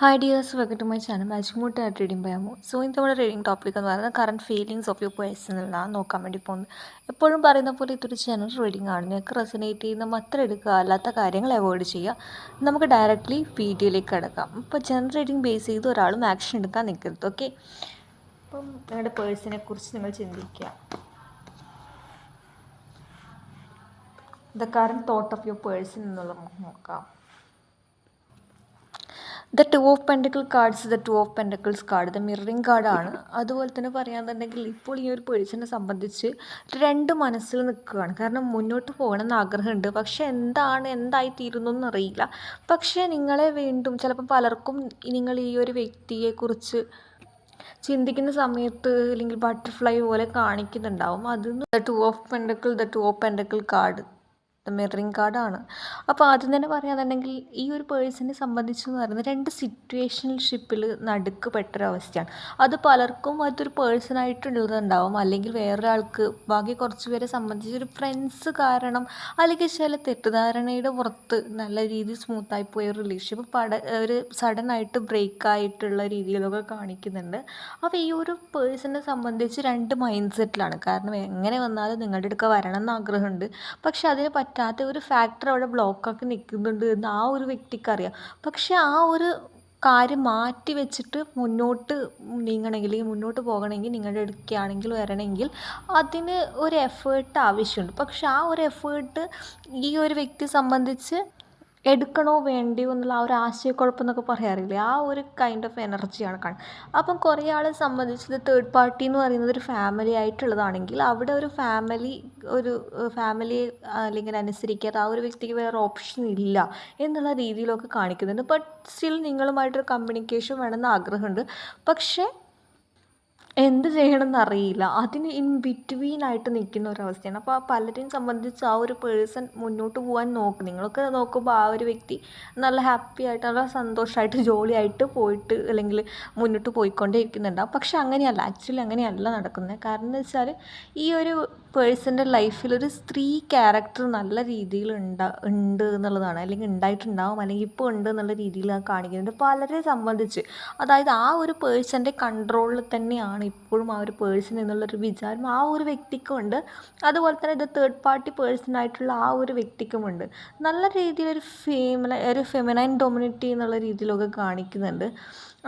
Hi dears, welcome to my channel magic mood ആയിട്ട് reading പറയാമോ. So ഇന്നത്തെ നമ്മുടെ റീഡിംഗ് ടോപ്പിക് എന്ന് പറയുന്നത് current feelings of U person എന്നുള്ളതാണ് നോക്കാൻ വേണ്ടി പോകുന്നത്. എപ്പോഴും പറയുന്ന പോലെ ഇതൊരു ജനറൽ റീഡിംഗ് ആണ്. നിങ്ങൾക്ക് റെസനേറ്റ് ചെയ്യുന്ന മാത്രം എടുക്കുക, അല്ലാത്ത കാര്യങ്ങൾ അവോയ്ഡ് ചെയ്യുക. നമുക്ക് ഡയറക്റ്റ്ലി വീഡിയോയിലേക്ക് കിടക്കാം. ഇപ്പോൾ ജനറൽ റീഡിംഗ് ബേസ് ചെയ്ത് ഒരാളും ആക്ഷൻ എടുക്കാൻ നിൽക്കരുത്. ഓക്കെ, അപ്പം നിങ്ങളുടെ പേഴ്സണെ കുറിച്ച് നിങ്ങൾ ചിന്തിക്കുക. The current thought of your person എന്നുള്ളത് നമുക്ക് നോക്കാം. The two of pentacle cards, the two of pentacles card the mirroring കാർഡാണ്. അതുപോലെ തന്നെ പറയാന്നുണ്ടെങ്കിൽ ഇപ്പോൾ ഈ ഒരു പേഴ്സണെ സംബന്ധിച്ച് രണ്ട് മനസ്സിൽ നിൽക്കുകയാണ്. കാരണം മുന്നോട്ട് പോകണമെന്ന് ആഗ്രഹമുണ്ട്, പക്ഷേ എന്തായിത്തീരുന്നു എന്നറിയില്ല. പക്ഷേ നിങ്ങളെ വീണ്ടും ചിലപ്പോൾ പലർക്കും നിങ്ങൾ ഈ ഒരു വ്യക്തിയെക്കുറിച്ച് ചിന്തിക്കുന്ന സമയത്ത് അല്ലെങ്കിൽ ബട്ടർഫ്ലൈ പോലെ കാണിക്കുന്നുണ്ടാവും. അതൊന്നും the two of pentacle card mirroring കാർഡാണ്. അപ്പോൾ ആദ്യം തന്നെ പറയുകയാണെന്നുണ്ടെങ്കിൽ ഈ ഒരു പേഴ്സണെ സംബന്ധിച്ചെന്ന് പറയുന്നത് രണ്ട് സിറ്റുവേഷൻഷിപ്പിൽ നടുക്ക് പെട്ടൊരവസ്ഥയാണ്. അത് പലർക്കും അതൊരു പേഴ്സണായിട്ടുള്ളതുണ്ടാവും, അല്ലെങ്കിൽ വേറൊരാൾക്ക് ബാക്കി കുറച്ച് പേരെ സംബന്ധിച്ച് ഒരു ഫ്രണ്ട്സ് കാരണം, അല്ലെങ്കിൽ ചില തെറ്റിദ്ധാരണയുടെ പുറത്ത് നല്ല രീതിയിൽ സ്മൂത്തായി പോയ ഒരു റിലേഷൻഷിപ്പ് ഒരു സഡനായിട്ട് ബ്രേക്ക് ആയിട്ടുള്ള രീതിയിലൊക്കെ കാണിക്കുന്നുണ്ട്. അപ്പോൾ ഈ ഒരു പേഴ്സണെ സംബന്ധിച്ച് രണ്ട് മൈൻഡ് സെറ്റിലാണ്. കാരണം എങ്ങനെ വന്നാലും നിങ്ങളുടെ അടുക്ക വരണം എന്ന് ആഗ്രഹമുണ്ട്, പക്ഷെ അതിന് പറ്റാത്ത ഒരു ഫാക്ടർ അവിടെ ബ്ലോക്കാക്കി നിൽക്കുന്നുണ്ട് എന്ന് ആ ഒരു വ്യക്തിക്കറിയാം. പക്ഷെ ആ ഒരു കാര്യം മാറ്റി വെച്ചിട്ട് മുന്നോട്ട് നീങ്ങണമെങ്കിൽ, മുന്നോട്ട് പോകണമെങ്കിൽ, നിങ്ങളുടെ അടുക്കുകയാണെങ്കിൽ വരണമെങ്കിൽ അതിന് ഒരു എഫേർട്ട് ആവശ്യമുണ്ട്. പക്ഷെ ആ ഒരു എഫേർട്ട് ഈ ഒരു വ്യക്തിയെ സംബന്ധിച്ച് എടുക്കണോ വേണ്ടിയോ എന്നുള്ള ആ ഒരു ആശയക്കുഴപ്പം എന്നൊക്കെ പറയാറില്ലേ, ആ ഒരു കൈൻഡ് ഓഫ് എനർജിയാണ് കാണുന്നത്. അപ്പം കുറേ ആളെ സംബന്ധിച്ച് തേർഡ് പാർട്ടി എന്ന് പറയുന്നത് ഒരു ഫാമിലി ആയിട്ടുള്ളതാണെങ്കിൽ അവിടെ ഒരു ഫാമിലിയെ അല്ലെങ്കിൽ അനുസരിക്കാതെ ആ ഒരു വ്യക്തിക്ക് വേറെ ഓപ്ഷൻ ഇല്ല എന്നുള്ള രീതിയിലൊക്കെ കാണിക്കുന്നുണ്ട്. ബട്ട് സ്റ്റിൽ നിങ്ങളുമായിട്ടൊരു കമ്മ്യൂണിക്കേഷൻ വേണമെന്ന് ആഗ്രഹമുണ്ട്, പക്ഷേ എന്ത് ചെയ്യണമെന്ന് അറിയില്ല. അതിന് ഇൻ ബിറ്റ്വീൻ ആയിട്ട് നിൽക്കുന്ന ഒരവസ്ഥയാണ്. അപ്പോൾ പലരെയും സംബന്ധിച്ച് ആ ഒരു പേഴ്സൺ മുന്നോട്ട് പോകാൻ നിങ്ങളൊക്കെ നോക്കുമ്പോൾ ആ ഒരു വ്യക്തി നല്ല ഹാപ്പി ആയിട്ട്, നല്ല സന്തോഷമായിട്ട്, ജോളിയായിട്ട് പോയിട്ട് അല്ലെങ്കിൽ മുന്നോട്ട് പോയിക്കൊണ്ടേ ഇരിക്കുന്നുണ്ടാവും. പക്ഷെ അങ്ങനെയല്ല, ആക്ച്വലി അങ്ങനെയല്ല നടക്കുന്നത്. കാരണം എന്ന് വെച്ചാൽ ഈ ഒരു പേഴ്സൻ്റെ ലൈഫിൽ ഒരു സ്ത്രീ ക്യാരക്ടർ നല്ല രീതിയിൽ ഉണ്ട് എന്നുള്ളതാണ്, അല്ലെങ്കിൽ ഉണ്ടായിട്ടുണ്ടാവും, അല്ലെങ്കിൽ ഇപ്പോൾ ഉണ്ട് എന്നുള്ള രീതിയിൽ കാണിക്കുന്നുണ്ട് പലരെ സംബന്ധിച്ച്. അതായത് ആ ഒരു പേഴ്സൻ്റെ കൺട്രോളിൽ തന്നെയാണ് ഇപ്പോഴും ആ ഒരു പേഴ്സൺ എന്നുള്ളൊരു വിചാരം ആ ഒരു വ്യക്തിക്കുമുണ്ട്. അതുപോലെ തന്നെ ഇത് തേർഡ് പാർട്ടി പേഴ്സണായിട്ടുള്ള ആ ഒരു വ്യക്തിക്കുമുണ്ട്. നല്ല രീതിയിലൊരു ഫെമിനൈൻ ഡൊമിനിറ്റി എന്നുള്ള രീതിയിലൊക്കെ കാണിക്കുന്നുണ്ട്.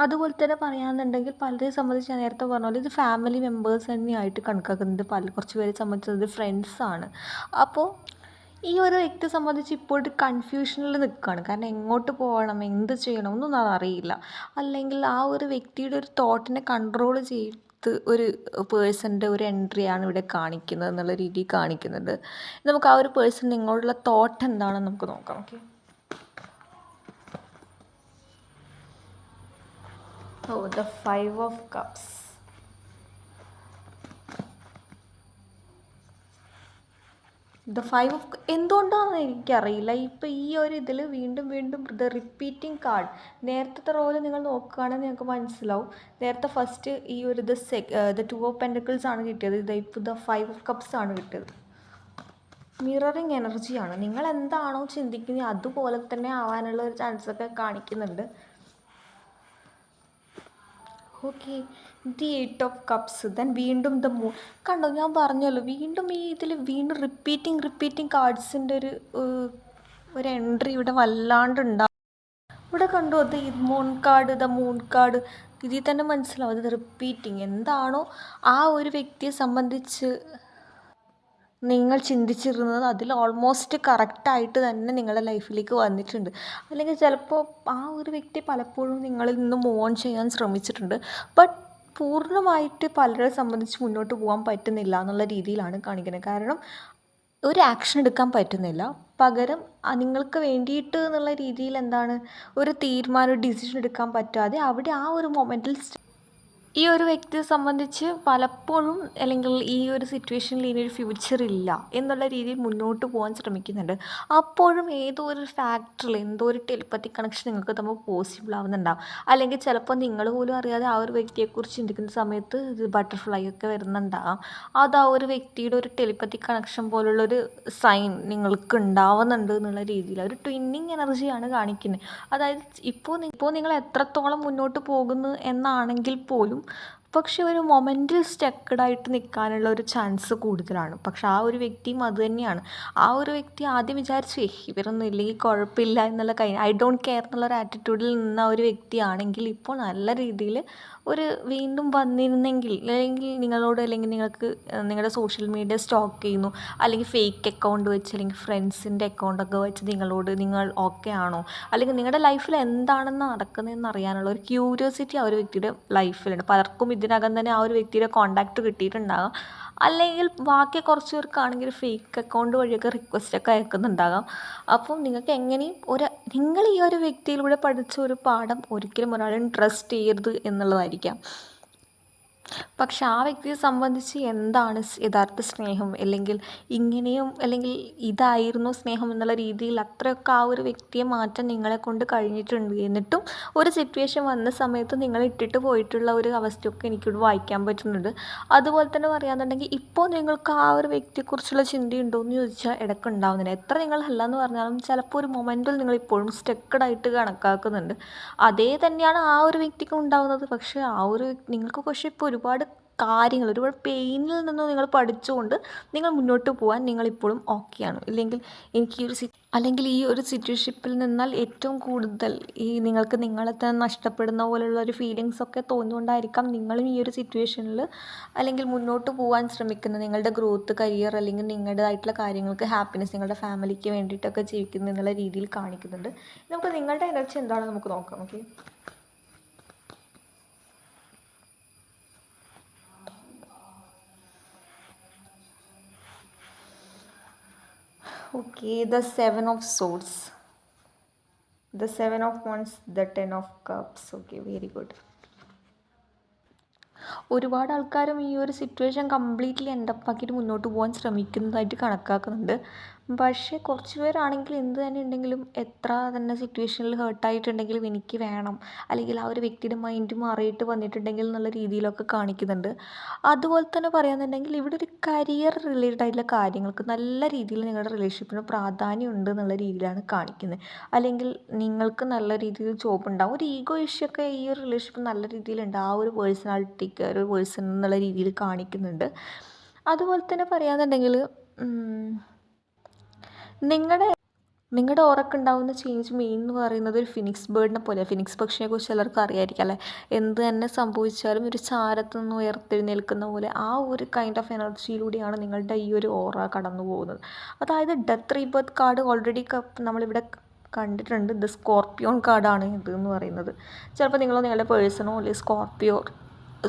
അതുപോലെ തന്നെ പറയുകയാണെന്നുണ്ടെങ്കിൽ പലരെ സംബന്ധിച്ച് ഞാൻ നേരത്തെ പറഞ്ഞ പോലെ ഇത് ഫാമിലി മെമ്പേഴ്സ് തന്നെയായിട്ട് കണക്കാക്കുന്നുണ്ട്. കുറച്ച് പേരെ സംബന്ധിച്ചത് ഫ്രണ്ട്സാണ്. അപ്പോൾ ഈ ഒരു വ്യക്തിയെ സംബന്ധിച്ച് ഇപ്പോൾ ഒരു കൺഫ്യൂഷനിൽ നിൽക്കുകയാണ്. കാരണം എങ്ങോട്ട് പോകണം, എന്ത് ചെയ്യണം ഒന്നും അറിയില്ല. അല്ലെങ്കിൽ ആ ഒരു വ്യക്തിയുടെ ഒരു തോട്ടിനെ കൺട്രോൾ ചെയ്ത് ഒരു പേഴ്സൻ്റെ ഒരു എൻട്രിയാണ് ഇവിടെ കാണിക്കുന്നത് എന്നുള്ള രീതിയിൽ കാണിക്കുന്നുണ്ട്. നമുക്ക് ആ ഒരു പേഴ്സൺ നിങ്ങളോടുള്ള തോട്ട് എന്താണെന്ന് നമുക്ക് നോക്കാം. Okay, the 5 of cups. The 5 of എന്തുകൊണ്ടാണെന്ന് എനിക്കറിയില്ല. ഇപ്പോൾ ഈ ഒരു ഇതിൽ വീണ്ടും ദ റിപ്പീറ്റിംഗ് കാർഡ്. നേരത്തെ റോല് നിങ്ങൾ നോക്കുകയാണെങ്കിൽ നിങ്ങൾക്ക് മനസ്സിലാവും. നേരത്തെ ഫസ്റ്റ് ഈ ഒരു ദ 2 ഓഫ് പെൻറ്റക്കിൾസ് ആണ് കിട്ടിയത്. ഇപ്പോൾ ദ 5 ഓഫ് കപ്സ് ആണ് കിട്ടിയത്. മിററിങ് എനർജിയാണ്. നിങ്ങൾ എന്താണോ ചിന്തിക്കുന്നത് അതുപോലെ തന്നെ ആവാനുള്ള ഒരു ചാൻസൊക്കെ കാണിക്കുന്നുണ്ട്. Okay, the 8 of cups. Then വീണ്ടും ദ മൂൺ. കണ്ടോ, ഞാൻ പറഞ്ഞല്ലോ വീണ്ടും ഈ ഇതിൽ വീണ്ടും റിപ്പീറ്റിംഗ് കാർഡ്സിൻ്റെ ഒരു എൻട്രി ഇവിടെ വല്ലാണ്ടുണ്ടാവും. ഇവിടെ കണ്ടോ, ദ മൂൺ കാർഡ്. ഇതിൽ തന്നെ മനസ്സിലാവും ഇത് റിപ്പീറ്റിംഗ്. എന്താണോ ആ ഒരു വ്യക്തിയെ സംബന്ധിച്ച് നിങ്ങൾ ചിന്തിച്ചിരുന്നത് അതിൽ ഓൾമോസ്റ്റ് കറക്റ്റായിട്ട് തന്നെ നിങ്ങളുടെ ലൈഫിലേക്ക് വന്നിട്ടുണ്ട്. അല്ലെങ്കിൽ ചിലപ്പോൾ ആ ഒരു വ്യക്തി പലപ്പോഴും നിങ്ങളിൽ നിന്ന് മൂവ് ഓൺ ചെയ്യാൻ ശ്രമിച്ചിട്ടുണ്ട്, ബട്ട് പൂർണ്ണമായിട്ട് പലരെ സംബന്ധിച്ച് മുന്നോട്ട് പോകാൻ പറ്റുന്നില്ല എന്നുള്ള രീതിയിലാണ് കാണിക്കുന്നത്. കാരണം ഒരു ആക്ഷൻ എടുക്കാൻ പറ്റുന്നില്ല, പകരം നിങ്ങൾക്ക് വേണ്ടിയിട്ട് എന്നുള്ള രീതിയിൽ ഒരു തീരുമാനം, ഡിസിഷൻ എടുക്കാൻ പറ്റാതെ അവിടെ ആ ഒരു മൊമെൻറ്റിൽ ഈ ഒരു വ്യക്തിയെ സംബന്ധിച്ച് പലപ്പോഴും അല്ലെങ്കിൽ ഈ ഒരു സിറ്റുവേഷനിൽ ഇനിയൊരു ഫ്യൂച്ചർ ഇല്ല എന്നുള്ള രീതിയിൽ മുന്നോട്ട് പോകാൻ ശ്രമിക്കുന്നുണ്ട്. അപ്പോഴും ഏതോ ഒരു ഫാക്ടറിൽ എന്തോ ഒരു ടെലിപ്പത്തി കണക്ഷൻ നിങ്ങൾക്ക് തമ്മിൽ പോസിബിൾ ആവുന്നുണ്ടാവും. അല്ലെങ്കിൽ ചിലപ്പോൾ നിങ്ങൾ പോലും അറിയാതെ ആ ഒരു വ്യക്തിയെക്കുറിച്ച് ചിന്തിക്കുന്ന സമയത്ത് ഇത് ബട്ടർഫ്ലൈ ഒക്കെ വരുന്നുണ്ടാകാം. അത് ആ ഒരു വ്യക്തിയുടെ ഒരു ടെലിപ്പത്തി കണക്ഷൻ പോലുള്ളൊരു സൈൻ നിങ്ങൾക്ക് ഉണ്ടാവുന്നുണ്ട് എന്നുള്ള രീതിയിൽ ഒരു ട്വിന്നിങ് എനർജിയാണ് കാണിക്കുന്നത്. അതായത് ഇപ്പോൾ നിങ്ങൾ എത്രത്തോളം മുന്നോട്ട് പോകുന്നു എന്നാണെങ്കിൽ പോലും പക്ഷെ ഒരു മൊമെൻറ്റിൽ സ്റ്റക്കഡായിട്ട് നിൽക്കാനുള്ള ഒരു ചാൻസ് കൂടുതലാണ്. പക്ഷെ ആ ഒരു വ്യക്തിയും അത് തന്നെയാണ്. ആ ഒരു വ്യക്തി ആദ്യം വിചാരിച്ചു ഇവരൊന്നും ഇല്ലെങ്കിൽ കുഴപ്പമില്ല എന്നുള്ള ഐ ഡോണ്ട് കെയർ എന്നുള്ളൊരു ആറ്റിറ്റ്യൂഡിൽ നിന്ന ഒരു വ്യക്തിയാണെങ്കിൽ ഇപ്പോൾ നല്ല രീതിയിൽ ഒരു വീണ്ടും വന്നിരുന്നെങ്കിൽ അല്ലെങ്കിൽ നിങ്ങളോട് അല്ലെങ്കിൽ നിങ്ങൾക്ക് നിങ്ങളുടെ സോഷ്യൽ മീഡിയ സ്റ്റോക്ക് ചെയ്യുന്നു അല്ലെങ്കിൽ ഫേക്ക് അക്കൗണ്ട് വെച്ച് അല്ലെങ്കിൽ ഫ്രണ്ട്സിൻ്റെ അക്കൗണ്ടൊക്കെ വെച്ച് നിങ്ങൾ ഓക്കെ ആണോ അല്ലെങ്കിൽ നിങ്ങളുടെ ലൈഫിൽ എന്താണെന്ന് നടക്കുന്നതെന്ന് അറിയാനുള്ള ഒരു ക്യൂരിയോസിറ്റി ആ ഒരു വ്യക്തിയുടെ ലൈഫിലുണ്ട്. പലർക്കും ഇതിനകം തന്നെ ആ ഒരു വ്യക്തിയുടെ കോൺടാക്റ്റ് കിട്ടിയിട്ടുണ്ടാകാം. അല്ലെങ്കിൽ ബാക്കി കുറച്ച് പേർക്കാണെങ്കിൽ ഫേക്ക് അക്കൗണ്ട് വഴിയൊക്കെ റിക്വസ്റ്റൊക്കെ അയക്കുന്നുണ്ടാകാം. അപ്പം നിങ്ങൾക്ക് എങ്ങനെയും നിങ്ങൾ ഈ ഒരു വ്യക്തിയിലൂടെ പഠിച്ച ഒരു പാഠം ഒരിക്കലും ഒരാളെ ട്രസ്റ്റ് ചെയ്യരുത് എന്നുള്ളതായിരിക്കാം. പക്ഷെ ആ വ്യക്തിയെ സംബന്ധിച്ച് എന്താണ് യഥാർത്ഥ സ്നേഹം അല്ലെങ്കിൽ ഇങ്ങനെയും അല്ലെങ്കിൽ ഇതായിരുന്നു സ്നേഹം എന്നുള്ള രീതിയിൽ അത്രയൊക്കെ ആ ഒരു വ്യക്തിയെ മാറ്റാൻ നിങ്ങളെക്കൊണ്ട് കഴിഞ്ഞിട്ടുണ്ട്. എന്നിട്ടും ഒരു സിറ്റുവേഷൻ വന്ന സമയത്ത് നിങ്ങൾ ഇട്ടിട്ട് പോയിട്ടുള്ള ഒരു അവസ്ഥയൊക്കെ എനിക്കിവിടെ വായിക്കാൻ പറ്റുന്നുണ്ട്. അതുപോലെ തന്നെ പറയുകയാണെന്നുണ്ടെങ്കിൽ ഇപ്പോൾ നിങ്ങൾക്ക് ആ ഒരു വ്യക്തിയെക്കുറിച്ചുള്ള ചിന്തയുണ്ടോ എന്ന് ചോദിച്ചാൽ ഇടയ്ക്ക് ഉണ്ടാവുന്നില്ല. എത്ര നിങ്ങൾ അല്ലാന്ന് പറഞ്ഞാലും ചിലപ്പോൾ ഒരു മൊമെൻറ്റിൽ നിങ്ങൾ ഇപ്പോഴും സ്റ്റക്കഡായിട്ട് കണക്കാക്കുന്നുണ്ട്. അതേ തന്നെയാണ് ആ ഒരു വ്യക്തിക്കും ഉണ്ടാവുന്നത്. പക്ഷേ ആ ഒരു നിങ്ങൾക്ക് പക്ഷേ ഇപ്പോൾ ഒരുപാട് പെയിനിൽ നിന്ന് നിങ്ങൾ പഠിച്ചുകൊണ്ട് നിങ്ങൾ മുന്നോട്ട് പോകാൻ നിങ്ങളിപ്പോഴും ഓക്കെയാണ്. അല്ലെങ്കിൽ ഈ ഒരു സിറ്റുവേഷനിൽ നിന്നാൽ ഏറ്റവും കൂടുതൽ നിങ്ങൾക്ക് നിങ്ങളെ തന്നെ നഷ്ടപ്പെടുന്ന പോലുള്ള ഒരു ഫീലിങ്സൊക്കെ തോന്നുകൊണ്ടായിരിക്കാം നിങ്ങളും ഈ ഒരു സിറ്റുവേഷനിൽ അല്ലെങ്കിൽ മുന്നോട്ട് പോകാൻ ശ്രമിക്കുന്നത്. നിങ്ങളുടെ ഗ്രോത്ത്, കരിയർ അല്ലെങ്കിൽ നിങ്ങളുടേതായിട്ടുള്ള കാര്യങ്ങൾക്ക് ഹാപ്പിനെസ്, നിങ്ങളുടെ ഫാമിലിക്ക് വേണ്ടിയിട്ടൊക്കെ ജീവിക്കുന്നു എന്നുള്ള രീതിയിൽ കാണിക്കുന്നുണ്ട്. നമുക്ക് നിങ്ങളുടെ എനർജി എന്താണെന്ന് നമുക്ക് നോക്കാം. Okay, the 7 of Swords, the 7 of Wands, the 10 of Cups. Okay, very good. ഒരുപാട് ആൾക്കാരും ഈ ഒരു സിറ്റുവേഷൻ കംപ്ലീറ്റ്ലി എൻഡപ്പാക്കിയിട്ട് മുന്നോട്ട് പോകാൻ ശ്രമിക്കുന്നതായിട്ട് കണക്കാക്കുന്നുണ്ട്. പക്ഷേ കുറച്ച് പേരാണെങ്കിൽ എന്ത് തന്നെ ഉണ്ടെങ്കിലും എത്ര തന്നെ സിറ്റുവേഷനിൽ ഹേർട്ടായിട്ടുണ്ടെങ്കിലും എനിക്ക് വേണം അല്ലെങ്കിൽ ആ ഒരു വ്യക്തിയുടെ മൈൻഡ് മാറിയിട്ട് വന്നിട്ടുണ്ടെങ്കിൽ എന്നുള്ള രീതിയിലൊക്കെ കാണിക്കുന്നുണ്ട്. അതുപോലെ തന്നെ പറയുകയാണെന്നുണ്ടെങ്കിൽ ഇവിടെ ഒരു കരിയർ റിലേറ്റഡ് ആയിട്ടുള്ള കാര്യങ്ങൾക്ക് നല്ല രീതിയിൽ നിങ്ങളുടെ റിലേഷൻഷിപ്പിന് പ്രാധാന്യം ഉണ്ട് എന്നുള്ള രീതിയിലാണ് കാണിക്കുന്നത്. അല്ലെങ്കിൽ നിങ്ങൾക്ക് നല്ല രീതിയിൽ ജോബ് ഉണ്ടാവും. ഒരു ഈഗോ ഇഷ്യൂ ഒക്കെ ഈ ഒരു റിലേഷൻഷിപ്പ് നല്ല രീതിയിലുണ്ട്. ആ ഒരു പേഴ്സണാലിറ്റിക്ക് ഒരു പേഴ്സൺ എന്നുള്ള രീതിയിൽ കാണിക്കുന്നുണ്ട്. അതുപോലെ തന്നെ പറയുകയാണെന്നുണ്ടെങ്കിൽ നിങ്ങളുടെ ഓറക്കുണ്ടാവുന്ന ചേഞ്ച് മെയിൻ എന്ന് പറയുന്നത് ഒരു ഫിനിക്സ് ബേർഡിനെ പോലെ. ഫിനിക്സ് പക്ഷിയെക്കുറിച്ച് ചിലർക്ക് അറിയായിരിക്കും അല്ലേ. എന്ത് തന്നെ സംഭവിച്ചാലും ഒരു ചാരത്ത് നിന്ന് ഉയർത്തെഴുന്നേൽക്കുന്ന പോലെ ആ ഒരു കൈൻഡ് ഓഫ് എനർജിയിലൂടെയാണ് നിങ്ങളുടെ ഈ ഒരു ഓറ കടന്നു പോകുന്നത്. അതായത് ഡെത്ത് റീബർത്ത് കാർഡ് ഓൾറെഡി നമ്മളിവിടെ കണ്ടിട്ടുണ്ട്. ഇത് സ്കോർപ്പിയോൺ കാർഡാണ് ഇത് എന്ന് പറയുന്നത്. ചിലപ്പോൾ നിങ്ങളുടെ പേഴ്സണോ അല്ലെങ്കിൽ സ്കോർപ്പിയോ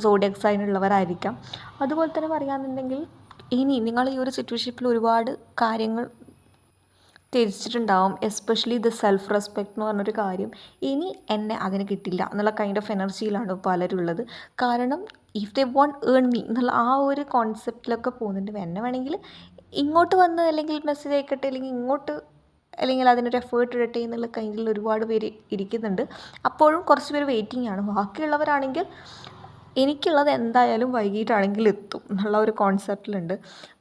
സോഡിയക് സൈനുള്ളവരായിരിക്കാം. അതുപോലെ തന്നെ പറയുകയാണെന്നുണ്ടെങ്കിൽ ഇനി നിങ്ങൾ ഈ ഒരു സിറ്റുവേഷനിൽ ഒരുപാട് കാര്യങ്ങൾ തിരിച്ചിട്ടുണ്ടാവും. എസ്പെഷ്യലി ദ സെൽഫ് റെസ്പെക്റ്റ് എന്ന് പറഞ്ഞൊരു കാര്യം. ഇനി എന്നെ അതിന് കിട്ടില്ല എന്നുള്ള കൈൻഡ് ഓഫ് എനർജിയിലാണ് പലരുള്ളത്. കാരണം if they won't earn me എന്നുള്ള ആ ഒരു കോൺസെപ്റ്റിലൊക്കെ പോകുന്നുണ്ട്. എന്നെ വേണമെങ്കിൽ ഇങ്ങോട്ട് വന്ന് അല്ലെങ്കിൽ മെസ്സേജ് അയക്കട്ടെ അല്ലെങ്കിൽ അതിനൊരു എഫേർട്ട് ഇടട്ടെ എന്നുള്ള കൈൻഡിൽ ഒരുപാട് പേര് ഇരിക്കുന്നുണ്ട്. അപ്പോഴും കുറച്ച് പേര് വെയിറ്റിംഗ് ആണ്. ബാക്കിയുള്ളവരാണെങ്കിൽ എനിക്കുള്ളത് എന്തായാലും വൈകിട്ടാണെങ്കിൽ എത്തും എന്നുള്ള ഒരു കോൺസെപ്റ്റിലുണ്ട്.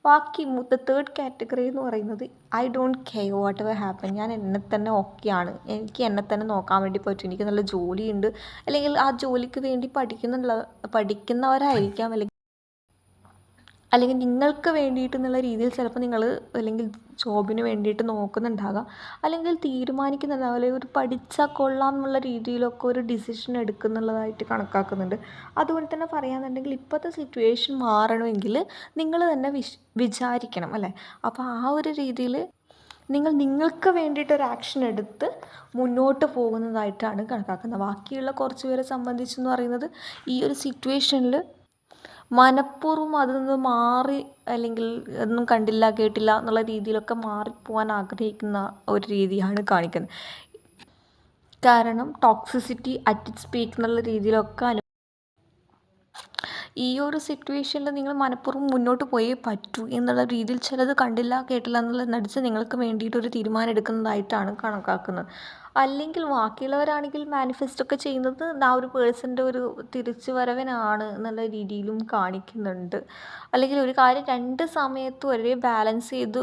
ബാക്കി തേർഡ് കാറ്റഗറി എന്ന് പറയുന്നത് I don't care what ever happen. ഞാൻ എന്നെ തന്നെ ഓക്കെയാണ്. എനിക്ക് എന്നെ തന്നെ നോക്കാൻ വേണ്ടി പറ്റും. എനിക്ക് നല്ല ജോലിയുണ്ട്. അല്ലെങ്കിൽ ആ ജോലിക്ക് വേണ്ടി പഠിക്കുന്നവരായിരിക്കാം. അല്ലെങ്കിൽ നിങ്ങൾക്ക് വേണ്ടിയിട്ട് എന്നുള്ള രീതിയിൽ ചിലപ്പോൾ നിങ്ങൾ അല്ലെങ്കിൽ ജോബിന് വേണ്ടിയിട്ട് നോക്കുന്നുണ്ടാകാം. അല്ലെങ്കിൽ തീരുമാനിക്കുന്നുണ്ടാകാം. അല്ലെങ്കിൽ ഒരു പഠിച്ചാൽ കൊള്ളാം എന്നുള്ള രീതിയിലൊക്കെ ഒരു ഡിസിഷൻ എടുക്കുന്നുള്ളതായിട്ട് കണക്കാക്കുന്നുണ്ട്. അതുപോലെ തന്നെ പറയുകയാണെന്നുണ്ടെങ്കിൽ ഇപ്പോഴത്തെ സിറ്റുവേഷൻ മാറണമെങ്കിൽ നിങ്ങൾ തന്നെ വിചാരിക്കണം അല്ലേ. അപ്പോൾ ആ ഒരു രീതിയിൽ നിങ്ങൾക്ക് വേണ്ടിയിട്ടൊരു ആക്ഷൻ എടുത്ത് മുന്നോട്ട് പോകുന്നതായിട്ടാണ് കണക്കാക്കുന്നത്. ബാക്കിയുള്ള കുറച്ച് പേരെ സംബന്ധിച്ചെന്ന് പറയുന്നത് ഈ ഒരു സിറ്റുവേഷനിൽ മനഃപൂർവ്വം അതിൽ നിന്ന് മാറി അല്ലെങ്കിൽ ഒന്നും കണ്ടില്ല കേട്ടില്ല എന്നുള്ള രീതിയിലൊക്കെ മാറിപ്പോവാൻ ആഗ്രഹിക്കുന്ന ഒരു രീതിയാണ് കാണിക്കുന്നത്. കാരണം ടോക്സിസിറ്റി അറ്റ് ഇറ്റ്സ് പീക്ക് എന്നുള്ള രീതിയിലൊക്കെ ഈ ഒരു സിറ്റുവേഷനിൽ നിങ്ങൾ മനഃപൂർവ്വം മുന്നോട്ട് പോയേ പറ്റൂ എന്നുള്ള രീതിയിൽ ചിലത് കണ്ടില്ല കേട്ടില്ല എന്നുള്ളത് നടിച്ച് നിങ്ങൾക്ക് വേണ്ടിയിട്ടൊരു തീരുമാനം എടുക്കുന്നതായിട്ടാണ് കണക്കാക്കുന്നത്. അല്ലെങ്കിൽ ബാക്കിയുള്ളവരാണെങ്കിൽ മാനിഫെസ്റ്റൊക്കെ ചെയ്യുന്നത് ആ ഒരു പേഴ്സൻ്റെ ഒരു തിരിച്ചു വരവിനാണ് എന്നുള്ള രീതിയിലും കാണിക്കുന്നുണ്ട്. അല്ലെങ്കിൽ ഒരു കാര്യം രണ്ട് സമയത്തും ഒരേ ബാലൻസ് ചെയ്ത്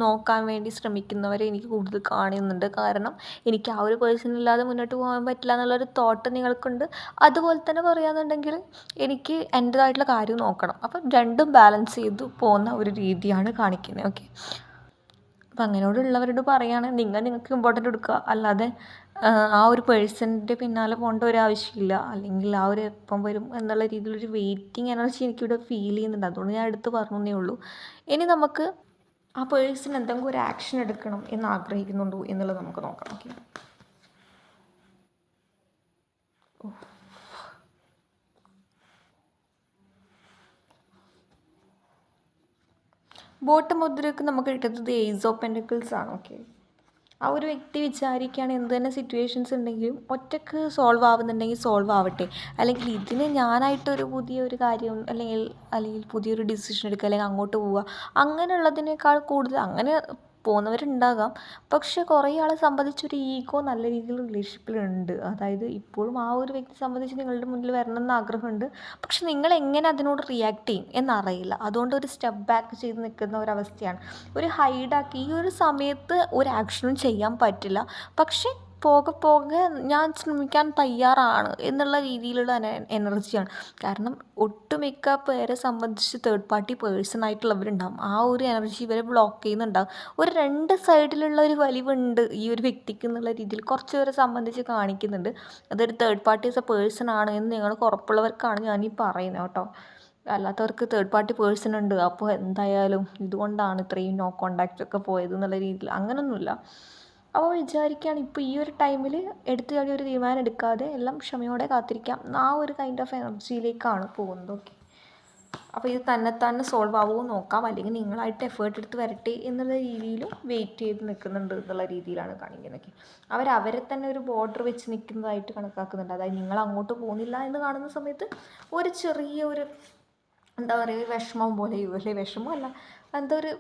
നോക്കാൻ വേണ്ടി ശ്രമിക്കുന്നവരെ എനിക്ക് കൂടുതൽ കാണുന്നുണ്ട്. കാരണം എനിക്ക് ആ ഒരു പേഴ്സൺ ഇല്ലാതെ മുന്നോട്ട് പോകാൻ പറ്റില്ല എന്നുള്ളൊരു തോട്ട് നിങ്ങൾക്കുണ്ട്. അതുപോലെ തന്നെ പറയുകയാണെന്നുണ്ടെങ്കിൽ എനിക്ക് എൻ്റേതായിട്ടുള്ള കാര്യം നോക്കണം. അപ്പം രണ്ടും ബാലൻസ് ചെയ്ത് പോകുന്ന ഒരു രീതിയാണ് കാണിക്കുന്നത്. ഓക്കെ, അപ്പം അങ്ങനെയോടുള്ളവരോട് പറയുകയാണെങ്കിൽ നിങ്ങൾക്ക് ഇമ്പോർട്ടൻ്റ് കൊടുക്കുക, അല്ലാതെ ആ ഒരു പേഴ്സണിൻ്റെ പിന്നാലെ പോകേണ്ട ഒരു ആവശ്യമില്ല. അല്ലെങ്കിൽ ആ ഒരു എപ്പം വരും എന്നുള്ള രീതിയിലൊരു വെയിറ്റിംഗ് എനർജി എനിക്കിവിടെ ഫീൽ ചെയ്യുന്നുണ്ട്. അതുകൊണ്ട് ഞാൻ എടുത്ത് പറഞ്ഞേ ഉള്ളൂ. ഇനി നമുക്ക് ആ പേഴ്സൺ എന്തെങ്കിലും ഒരു ആക്ഷൻ എടുക്കണം എന്ന് ആഗ്രഹിക്കുന്നുണ്ടോ എന്നുള്ളത് നമുക്ക് നോക്കാം. ഓക്കെ, ബോട്ടം മുദ്രയ്ക്ക് നമുക്ക് കിട്ടുന്നത് ഏസ് ഓഫ് പെൻറ്റക്കിൾസ് ആണ്. ഓക്കെ, ആ ഒരു വ്യക്തി വിചാരിക്കുകയാണ് എന്ത് തന്നെ സിറ്റുവേഷൻസ് ഉണ്ടെങ്കിലും ഒറ്റയ്ക്ക് സോൾവ് ആവുന്നുണ്ടെങ്കിൽ സോൾവ് ആവട്ടെ, അല്ലെങ്കിൽ ഇതിന് ഞാനായിട്ടൊരു പുതിയൊരു കാര്യം അല്ലെങ്കിൽ പുതിയൊരു ഡിസിഷൻ എടുക്കുക, അല്ലെങ്കിൽ അങ്ങോട്ട് പോവുക, അങ്ങനെയുള്ളതിനേക്കാൾ കൂടുതൽ അങ്ങനെ പോകുന്നവരുണ്ടാകാം. പക്ഷെ കുറേ ആളെ സംബന്ധിച്ചൊരു ഈഗോ നല്ല രീതിയിൽ റിലേഷൻഷിപ്പിലുണ്ട്. അതായത് ഇപ്പോഴും ആ ഒരു വ്യക്തി സംബന്ധിച്ച് നിങ്ങളുടെ മുന്നിൽ വരണമെന്ന് ആഗ്രഹമുണ്ട്. പക്ഷെ നിങ്ങൾ എങ്ങനെ അതിനോട് റിയാക്ട് ചെയ്യും എന്നറിയില്ല. അതുകൊണ്ട് ഒരു സ്റ്റെപ്പ് ബാക്ക് ചെയ്ത് നിൽക്കുന്ന ഒരവസ്ഥയാണ്. ഒരു ഹൈഡാക്കി ഈ ഒരു സമയത്ത് ഒരു ആക്ഷനും ചെയ്യാൻ പറ്റില്ല. പക്ഷെ പോകെ പോകെ ഞാൻ ശ്രമിക്കാൻ തയ്യാറാണ് എന്നുള്ള രീതിയിലുള്ള എനർജിയാണ്. കാരണം ഒട്ടുമിക്ക പേരെ സംബന്ധിച്ച് തേർഡ് പാർട്ടി പേഴ്സൺ ആയിട്ടുള്ളവരുണ്ടാകും. ആ ഒരു എനർജി ഇവരെ ബ്ലോക്ക് ചെയ്യുന്നുണ്ടാകും. ഒരു രണ്ട് സൈഡിലുള്ള ഒരു വലിവുണ്ട് ഈ ഒരു വ്യക്തിക്ക് എന്നുള്ള രീതിയിൽ കുറച്ച് പേരെ സംബന്ധിച്ച് കാണിക്കുന്നുണ്ട്. അതൊരു third party as A person ആണ് എന്ന് നിങ്ങൾക്ക് ഉറപ്പുള്ളവർക്കാണ് ഞാനീ പറയുന്നത് കേട്ടോ. അല്ലാത്തവർക്ക് തേർഡ് പാർട്ടി പേഴ്സൺ ഉണ്ട്, അപ്പോൾ എന്തായാലും ഇതുകൊണ്ടാണ് ഇത്രയും നോ കോണ്ടാക്റ്റ് ഒക്കെ പോയത് എന്നുള്ള രീതിയിൽ അങ്ങനെയൊന്നുമില്ല. അപ്പോൾ വിചാരിക്കുകയാണ് ഇപ്പോൾ ഈ ഒരു ടൈമിൽ എടുത്തു ചാടി ഒരു തീരുമാനം എടുക്കാതെ എല്ലാം ക്ഷമയോടെ കാത്തിരിക്കാം, ആ ഒരു കൈൻഡ് ഓഫ് എനർജിയിലേക്കാണ് പോകുന്നത്. ഓക്കെ, അപ്പോൾ ഇത് തന്നെ സോൾവ് ആവുമോ നോക്കാം, അല്ലെങ്കിൽ നിങ്ങളായിട്ട് എഫേർട്ട് എടുത്ത് വരട്ടെ എന്നുള്ള രീതിയിലും വെയിറ്റ് ചെയ്ത് നിൽക്കുന്നുണ്ട് എന്നുള്ള രീതിയിലാണ് കാണിക്കുന്നത്. അവരെ തന്നെ ഒരു ബോർഡർ വെച്ച് നിൽക്കുന്നതായിട്ട് കണക്കാക്കുന്നുണ്ട്. അതായത് നിങ്ങൾ അങ്ങോട്ട് പോകുന്നില്ല എന്ന് കാണുന്ന സമയത്ത് ഒരു ചെറിയ ഒരു എന്താ പറയുക വിഷമം പോലെയോ, അല്ലെ വിഷമമല്ല, എന്തോ ഒരു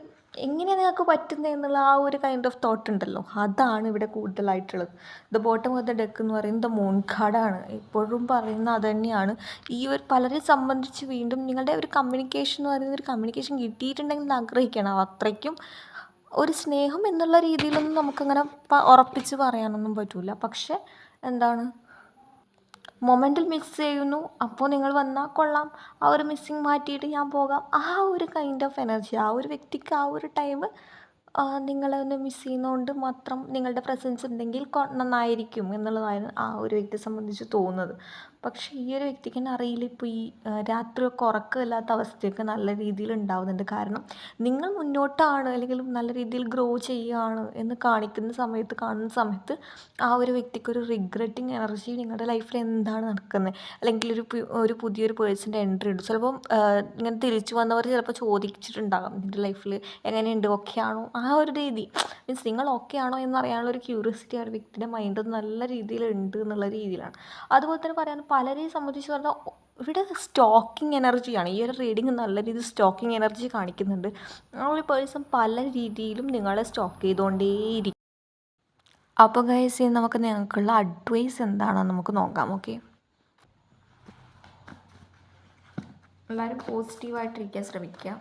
എങ്ങനെയാണ് നിങ്ങൾക്ക് പറ്റുന്നത് എന്നുള്ള ആ ഒരു കൈൻഡ് ഓഫ് തോട്ട് ഉണ്ടല്ലോ, അതാണ് ഇവിടെ കൂടുതലായിട്ടുള്ളത്. The bottom of the deck എന്ന് പറയുന്നത് മൂൺ കാർഡാണ്. എപ്പോഴും പറയുന്ന അത് തന്നെയാണ്. ഈ ഒരു പലരെ സംബന്ധിച്ച് വീണ്ടും നിങ്ങളുടെ ഒരു കമ്മ്യൂണിക്കേഷൻ എന്ന് പറയുന്ന ഒരു കമ്മ്യൂണിക്കേഷൻ കിട്ടിയിട്ടുണ്ടെങ്കിൽ ആഗ്രഹിക്കണം. അത്രയ്ക്കും ഒരു സ്നേഹം എന്നുള്ള രീതിയിലൊന്നും നമുക്കങ്ങനെ ഉറപ്പിച്ച് പറയാനൊന്നും പറ്റില്ല. പക്ഷെ എന്താണ്, മൊമെൻറ്റിൽ മിസ് ചെയ്യുന്നു, അപ്പോൾ നിങ്ങൾ വന്നാൽ കൊള്ളാം, ആ ഒരു മിസ്സിങ് മാറ്റിയിട്ട് ഞാൻ പോകാം, ആ ഒരു കൈൻഡ് ഓഫ് എനർജി ആ ഒരു വ്യക്തിക്ക് ആ ഒരു ടൈം നിങ്ങളെ ഒന്ന് മിസ് ചെയ്യുന്നതുകൊണ്ട് മാത്രം നിങ്ങളുടെ പ്രസൻസ് ഉണ്ടെങ്കിൽ നന്നായിരിക്കും എന്നുള്ളതാണ് ആ ഒരു വ്യക്തിയെ സംബന്ധിച്ച് തോന്നുന്നത്. പക്ഷേ ഈ ഒരു വ്യക്തിക്ക് തന്നെ അറിയില്ല ഇപ്പോൾ ഈ രാത്രിയൊക്കെ ഉറക്കമില്ലാത്ത അവസ്ഥയൊക്കെ നല്ല രീതിയിൽ ഉണ്ടാവുന്നുണ്ട്. കാരണം നിങ്ങൾ മുന്നോട്ടാണ് അല്ലെങ്കിൽ നല്ല രീതിയിൽ ഗ്രോ ചെയ്യുകയാണ് എന്ന് കാണുന്ന സമയത്ത് ആ ഒരു വ്യക്തിക്കൊരു റിഗ്രറ്റിങ് എനർജി നിങ്ങളുടെ ലൈഫിൽ എന്താണ് നടക്കുന്നത്, അല്ലെങ്കിൽ ഒരു പുതിയൊരു പേഴ്സൻ്റെ എൻട്രി ഉണ്ട്. ചിലപ്പം ഇങ്ങനെ തിരിച്ചു വന്നവർ ചിലപ്പോൾ ചോദിച്ചിട്ടുണ്ടാകാം നിൻ്റെ ലൈഫിൽ എങ്ങനെയുണ്ട്, ഓക്കെ ആണോ, ആ ഒരു രീതി മീൻസ് നിങ്ങൾ ഓക്കെ ആണോ എന്നറിയാനുള്ള ഒരു ക്യൂരിയോസിറ്റി ആ ഒരു വ്യക്തിയുടെ മൈൻഡ് നല്ല രീതിയിൽ ഉണ്ട് എന്നുള്ള രീതിയിലാണ്. അതുപോലെ തന്നെ പറയാൻ പലരെയും സംബന്ധിച്ച് പറഞ്ഞാൽ ഇവിടെ സ്റ്റോക്കിംഗ് എനർജിയാണ്. ഈ ഒരു റീഡിങ് നല്ല രീതിയിൽ സ്റ്റോക്കിംഗ് എനർജി കാണിക്കുന്നുണ്ട്. ആ ഒരു പേഴ്സൺ പല രീതിയിലും നിങ്ങളെ സ്റ്റോക്ക് ചെയ്തുകൊണ്ടേയിരിക്കും. അപ്പോൾ ഗൈസ് നമുക്ക് നിങ്ങൾക്കുള്ള അഡ്വൈസ് എന്താണെന്ന് നമുക്ക് നോക്കാം. ഓക്കെ, എല്ലാവരും പോസിറ്റീവായിട്ടിരിക്കാൻ ശ്രമിക്കുക.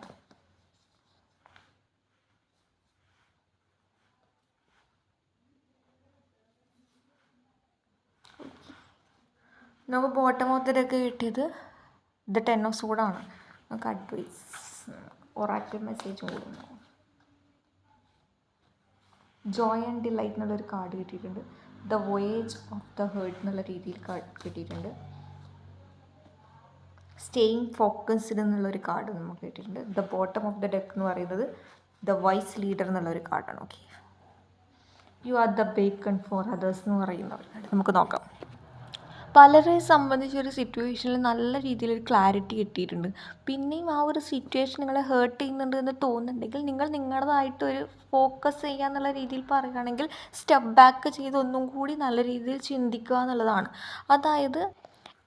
നമുക്ക് ബോട്ടം ഓഫ് ദ ഡെക്ക് കിട്ടിയത് ദ 10 ഓഫ് സോഡാണ്. നമുക്ക് അഡ്വൈസ് ഒറാക്കിൾ മെസ്സേജ് കൊടുക്കുന്നു. ജോയ് ആൻഡ് ഡിലൈറ്റ് എന്നുള്ളൊരു കാർഡ് കിട്ടിയിട്ടുണ്ട്. The voyage of the heart എന്നുള്ള രീതിയിൽ കിട്ടിയിട്ടുണ്ട്. സ്റ്റേയിങ് ഫോക്കസ്ഡ് എന്നുള്ളൊരു കാർഡ് നമുക്ക് കിട്ടിയിട്ടുണ്ട്. The bottom of the deck എന്ന് പറയുന്നത് ദ വൈസ് ലീഡർ എന്നുള്ളൊരു കാർഡാണ്. Okay, you are the beacon for others എന്ന് പറയുന്ന ഒരു കാർഡ് നമുക്ക് നോക്കാം. പലരെ സംബന്ധിച്ചൊരു സിറ്റുവേഷനിൽ നല്ല രീതിയിലൊരു ക്ലാരിറ്റി കിട്ടിയിട്ടുണ്ട്. പിന്നെയും ആ ഒരു സിറ്റുവേഷൻ നിങ്ങളെ ഹേർട്ട് ചെയ്യുന്നുണ്ട് എന്ന് തോന്നുന്നുണ്ടെങ്കിൽ നിങ്ങൾ നിങ്ങളുടേതായിട്ടൊരു ഫോക്കസ് ചെയ്യുക എന്നുള്ള രീതിയിൽ പറയുകയാണെങ്കിൽ സ്റ്റെപ്പ് ബാക്ക് ചെയ്ത് ഒന്നും കൂടി നല്ല രീതിയിൽ ചിന്തിക്കുക എന്നുള്ളതാണ്. അതായത്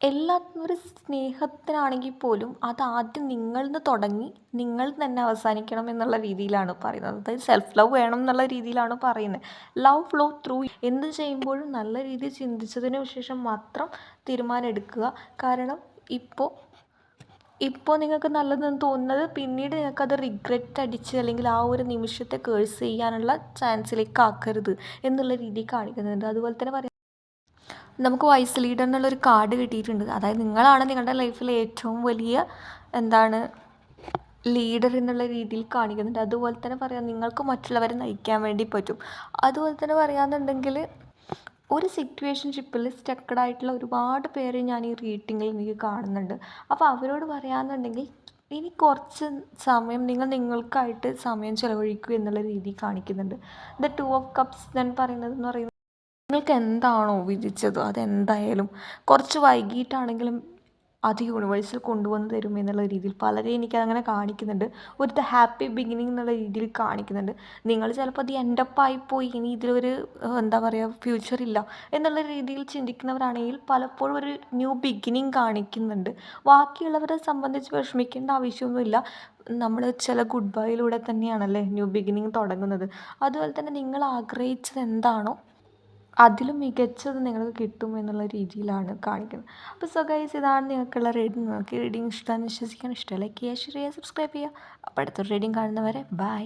ഒരു സ്നേഹത്തിനാണെങ്കിൽ പോലും അത് ആദ്യം നിങ്ങളിൽ നിന്ന് തുടങ്ങി നിങ്ങൾ തന്നെ അവസാനിക്കണം എന്നുള്ള രീതിയിലാണ് പറയുന്നത്. അതായത് സെൽഫ് ലവ് വേണം എന്നുള്ള രീതിയിലാണ് പറയുന്നത്. ലവ് ഫ്ലോ ത്രൂ എന്ത് ചെയ്യുമ്പോഴും നല്ല രീതിയിൽ ചിന്തിച്ചതിന് ശേഷം മാത്രം തീരുമാനം എടുക്കുക. കാരണം ഇപ്പോൾ നിങ്ങൾക്ക് നല്ലതെന്ന് തോന്നുന്നത് പിന്നീട് നിങ്ങൾക്കത് റിഗ്രറ്റ് അടിച്ച് അല്ലെങ്കിൽ ആ ഒരു നിമിഷത്തെ കേഴ്സ് ചെയ്യാനുള്ള ചാൻസിലേക്ക് ആക്കരുത് എന്നുള്ള രീതിയിൽ കാണിക്കുന്നുണ്ട്. അതുപോലെ തന്നെ നമുക്ക് വൈസ് ലീഡർ എന്നുള്ളൊരു കാർഡ് കിട്ടിയിട്ടുണ്ട്. അതായത് നിങ്ങളാണ് നിങ്ങളുടെ ലൈഫിലെ ഏറ്റവും വലിയ ലീഡർ എന്നുള്ള രീതിയിൽ കാണിക്കുന്നുണ്ട്. അതുപോലെ തന്നെ പറയാം, നിങ്ങൾക്ക് മറ്റുള്ളവരെ നയിക്കാൻ വേണ്ടി പറ്റും. അതുപോലെ തന്നെ പറയാമെന്നുണ്ടെങ്കിൽ ഒരു സിറ്റുവേഷൻഷിപ്പിൽ സ്റ്റക്കഡായിട്ടുള്ള ഒരുപാട് പേരെ ഞാൻ ഈ റീഡിങ്ങിൽ എനിക്ക് കാണുന്നുണ്ട്. അപ്പോൾ അവരോട് പറയാമെന്നുണ്ടെങ്കിൽ ഇനി കുറച്ച് സമയം നിങ്ങൾക്കായിട്ട് സമയം ചിലവഴിക്കുക എന്നുള്ള രീതി കാണിക്കുന്നുണ്ട്. ദ 2 ഓഫ് കപ്സ് ഞാൻ പറയുന്നത് നിങ്ങൾക്ക് എന്താണോ വിധിച്ചത് അതെന്തായാലും കുറച്ച് വൈകിട്ടാണെങ്കിലും അത് യൂണിവേഴ്സിൽ കൊണ്ടുവന്ന് തരും എന്നുള്ള രീതിയിൽ പലരെയും എനിക്കതങ്ങനെ കാണിക്കുന്നുണ്ട്. ഒരു ഹാപ്പി ബിഗിനിങ് എന്നുള്ള രീതിയിൽ കാണിക്കുന്നുണ്ട്. നിങ്ങൾ ചിലപ്പോൾ അത് എൻഡപ്പായിപ്പോയി, ഇനി ഇതിലൊരു ഫ്യൂച്ചർ ഇല്ല എന്നുള്ള രീതിയിൽ ചിന്തിക്കുന്നവരാണെങ്കിൽ പലപ്പോഴും ഒരു ന്യൂ ബിഗിനിങ് കാണിക്കുന്നുണ്ട്. ബാക്കിയുള്ളവരെ സംബന്ധിച്ച് വിഷമിക്കേണ്ട ആവശ്യമൊന്നുമില്ല. നമ്മൾ ചില ഗുഡ് ബൈയിലൂടെ തന്നെയാണല്ലേ ന്യൂ ബിഗിനിങ് തുടങ്ങുന്നത്. അതുപോലെ തന്നെ നിങ്ങൾ ആഗ്രഹിച്ചത് എന്താണോ അതിലും മികച്ചത് നിങ്ങൾക്ക് കിട്ടും എന്നുള്ള രീതിയിലാണ് കാണിക്കുന്നത്. അപ്പോൾ സോ ഗൈസ്, ഇതാണ് നിങ്ങൾക്കുള്ള റീഡിങ്. നിങ്ങൾക്ക് റീഡിങ് ഇഷ്ടമാണെന്ന് വിശ്വസിക്കാൻ. ലൈക്ക് ചെയ്യുക, ഷെയർ ചെയ്യുക, സബ്സ്ക്രൈബ് ചെയ്യുക. അപ്പോൾ അടുത്തൊരു റീഡിങ് കാണുന്നവരെ ബൈ.